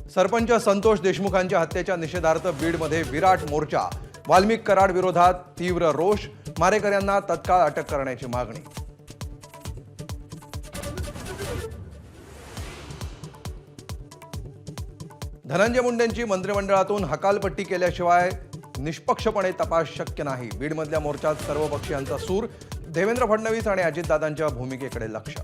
सरपंच संतोष देशमुखांच्या हत्येच्या निषेधार्थ बीडमध्ये विराट मोर्चा। वाल्मिक कराड विरोधात तीव्र रोष। मारेकऱ्यांना तत्काळ अटक करण्याची मागणी। धनंजय मुंडेंची मंत्रिमंडळातून हकालपट्टी केल्याशिवाय निष्पक्षपणे तपास शक्य नाही। बीडमधल्या मोर्चात सर्व पक्षीयांचा सूर। देवेंद्र फडणवीस आणि अजितदादांच्या भूमिकेकडे लक्ष।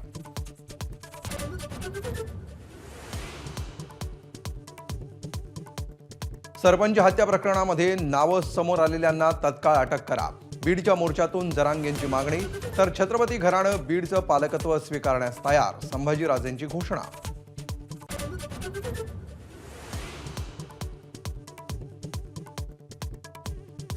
सरपंच हत्या प्रकरणामध्ये नावं समोर आलेल्यांना तत्काळ अटक करा। बीडच्या मोर्चातून जरांगेंची मागणी। तर छत्रपती घराणं बीडचं पालकत्व स्वीकारण्यास तयार। संभाजीराजेंची घोषणा।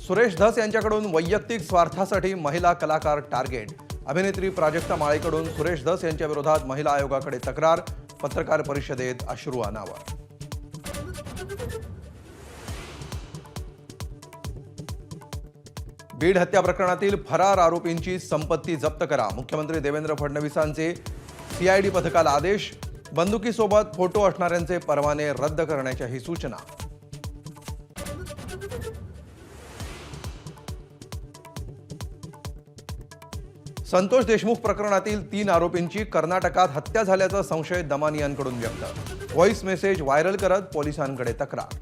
सुरेश धस यांच्याकडून वैयक्तिक स्वार्थासाठी महिला कलाकार टार्गेट। अभिनेत्री प्राजक्ता माळेकडून सुरेश धस यांच्या विरोधात महिला आयोगाकडे तक्रार। पत्रकार परिषदेत अश्रू अनावर। बीड हत्या प्रकरणातील फरार आरोपींची संपत्ती जप्त करा। मुख्यमंत्री देवेंद्र फडणवीसांचे सीआयडी पथकाला आदेश। बंदुकीसोबत फोटो असणाऱ्यांचे परवाने रद्द करण्याच्याही सूचना। संतोष देशमुख प्रकरणातील 3 आरोपींची कर्नाटकात हत्या झाल्याचा संशय दमानियांकडून व्यक्त। व्हॉइस मेसेज व्हायरल करत पोलिसांकडे तक्रार।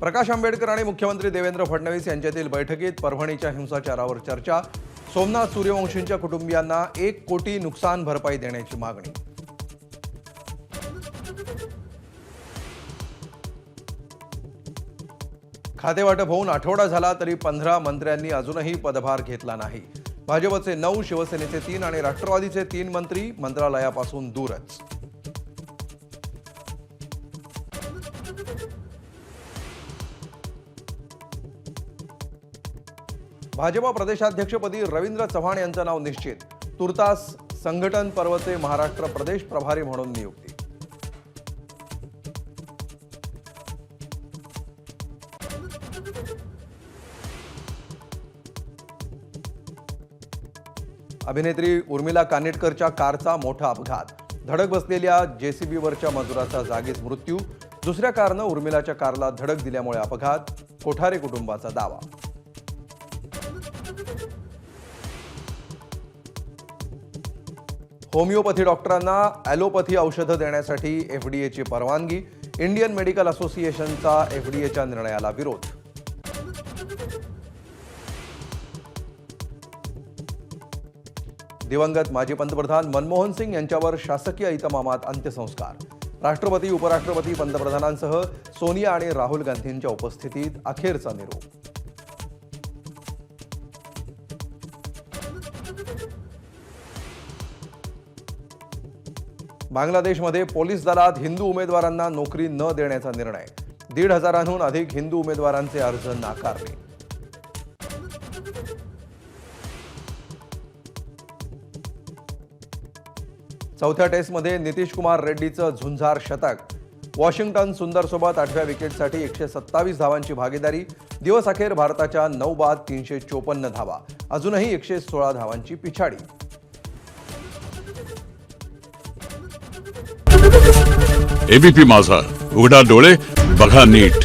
प्रकाश आंबेडकर आणि मुख्यमंत्री देवेंद्र फडणवीस यांच्यातील बैठकीत परभणीच्या हिंसाचारावर चर्चा। सोमनाथ सूर्यवंशींच्या कुटुंबियांना 1 कोटी नुकसान भरपाई देण्याची मागणी। खातेवाटप होऊन आठवडा झाला तरी 15 मंत्र्यांनी अजूनही पदभार घेतला नाही। भाजपचे 9, शिवसेनेचे 3 आणि राष्ट्रवादीचे 3 मंत्री मंत्रालयापासून दूरच। भाजपा प्रदेशाध्यक्षपदी रवींद्र चव्हाण यांचं नाव निश्चित। तुर्तास संघटन पर्वचे महाराष्ट्र प्रदेश प्रभारी म्हणून नियुक्ती। अभिनेत्री उर्मिला कानेटकरच्या कारचा मोठा अपघात। धडक बसलेल्या जेसीबीवरच्या मजुराचा जागीच मृत्यू। दुसऱ्या कारनं उर्मिलाच्या कारला धडक दिल्यामुळे अपघात। कोठारे कुटुंबाचा दावा। होमिओपॅथी डॉक्टरांना ॲलोपॅथी औषधं देण्यासाठी एफडीएची परवानगी। इंडियन मेडिकल असोसिएशनचा एफडीएच्या निर्णयाला विरोध। दिवंगत माजी पंतप्रधान मनमोहन सिंग यांच्यावर शासकीय इतमामात अंत्यसंस्कार। राष्ट्रपती, उपराष्ट्रपती, पंतप्रधानांसह सोनिया आणि राहुल गांधींच्या उपस्थितीत अखेरचा निरोप। बांगलादेशमध्ये पोलीस दलात हिंदू उमेदवारांना नोकरी न देण्याचा निर्णय। 1,500हून अधिक हिंदू उमेदवारांचे अर्ज नाकारले। चौथ्या टेस्टमध्ये नितीश कुमार रेड्डीचं झुंजार शतक। वॉशिंग्टन सुंदरसोबत 8व्या विकेटसाठी 127 धावांची भागीदारी। दिवस अखेर भारताच्या 9 बाद 354 धावा। अजूनही 116 धावांची पिछाडी। एबीपी माझा, उघडा डोळे बघा नीट।